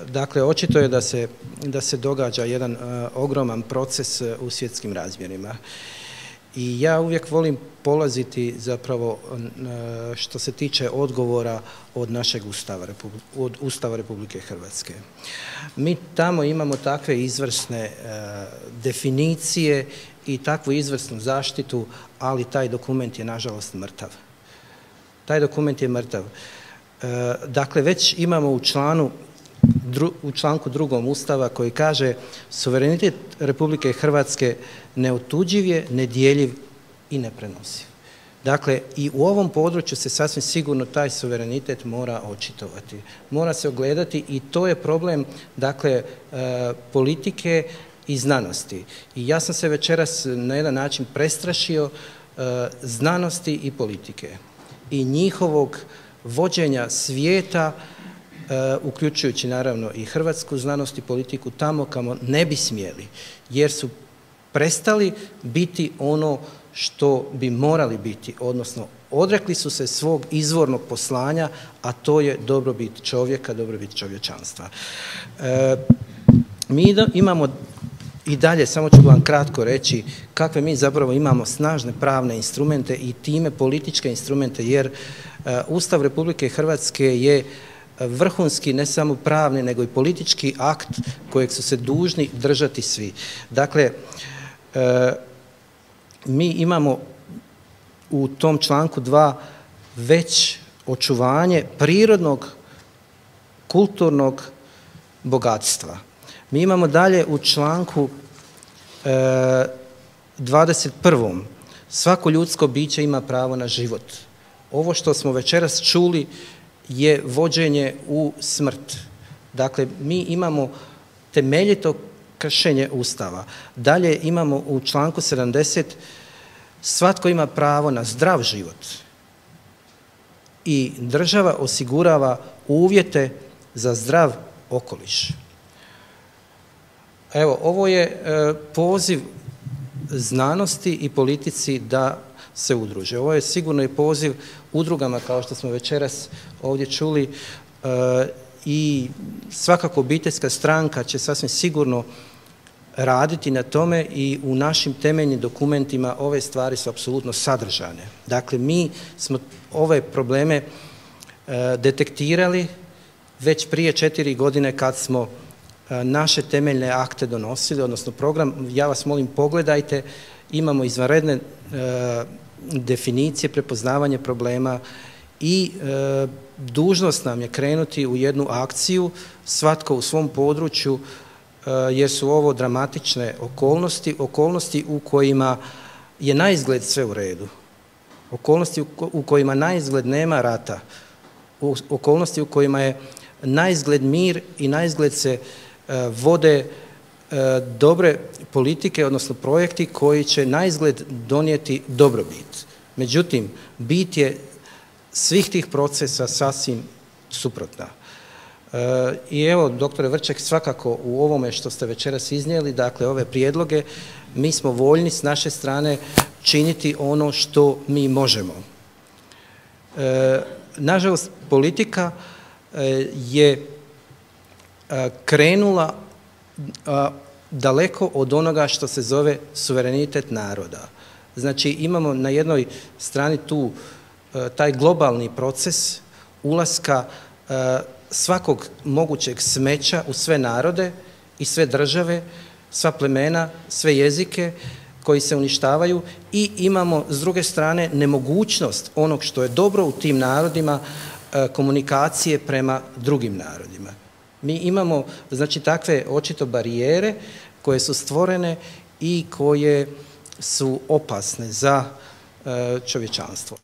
Dakle, očito je da se događa jedan ogroman proces u svjetskim razmjerima. I ja uvijek volim polaziti zapravo što se tiče odgovora od našeg Ustava, od Ustava Republike Hrvatske. Mi tamo imamo takve izvrsne definicije i takvu izvrsnu zaštitu, ali taj dokument je nažalost mrtav. Taj dokument je mrtav. Dakle, već imamo u članku 2. Ustava koji kaže: suverenitet Republike Hrvatske neotuđiv je, nedjeljiv i neprenosiv. Dakle, i u ovom području se sasvim sigurno taj suverenitet mora očitovati. Mora se ogledati i to je problem, dakle, politike i znanosti. I ja sam se večeras na jedan način prestrašio znanosti i politike i njihovog vođenja svijeta, uključujući naravno i hrvatsku znanost i politiku, tamo kamo ne bi smjeli, jer su prestali biti ono što bi morali biti, odnosno odrekli su se svog izvornog poslanja, a to je dobrobit čovjeka, dobrobit čovječanstva. Mi imamo i dalje, samo ću vam kratko reći kakve mi zapravo imamo snažne pravne instrumente i time političke instrumente, jer Ustav Republike Hrvatske je vrhunski ne samo pravni nego i politički akt kojeg su se dužni držati svi. Dakle, mi imamo u tom članku 2 već očuvanje prirodnog kulturnog bogatstva. Mi imamo dalje u članku 21. svako ljudsko biće ima pravo na život. Ovo što smo večeras čuli je vođenje u smrt. Dakle, mi imamo temeljito kršenje Ustava. Dalje imamo u članku 70 svatko ima pravo na zdrav život i država osigurava uvjete za zdrav okoliš. Evo, ovo je poziv znanosti i politici da se udruže. Ovo je sigurno i poziv udrugama, kao što smo večeras ovdje čuli, i svakako obiteljska stranka će sasvim sigurno raditi na tome i u našim temeljnim dokumentima ove stvari su apsolutno sadržane. Dakle, mi smo ove probleme detektirali već prije 4 godine kad smo naše temeljne akte donosili, odnosno program. Ja vas molim, pogledajte, imamo izvanredne definicije, prepoznavanje problema i dužnost nam je krenuti u jednu akciju, svatko u svom području, jer su ovo dramatične okolnosti u kojima je naizgled sve u redu, okolnosti u kojima naizgled nema rata, okolnosti u kojima je naizgled mir i naizgled se vode dobre politike, odnosno projekti koji će naizgled donijeti dobrobit. Međutim, bit je svih tih procesa sasvim suprotna. I evo, doktore Vrček, svakako u ovome što ste večeras iznijeli, dakle ove prijedloge, mi smo voljni s naše strane činiti ono što mi možemo. Nažalost, politika je krenula daleko od onoga što se zove suverenitet naroda. Znači, imamo na jednoj strani tu taj globalni proces ulaska svakog mogućeg smeća u sve narode i sve države, sva plemena, sve jezike koji se uništavaju, i imamo s druge strane nemogućnost onog što je dobro u tim narodima, komunikacije prema drugim narodima. Mi imamo, znači, takve očito barijere koje su stvorene i koje su opasne za čovječanstvo.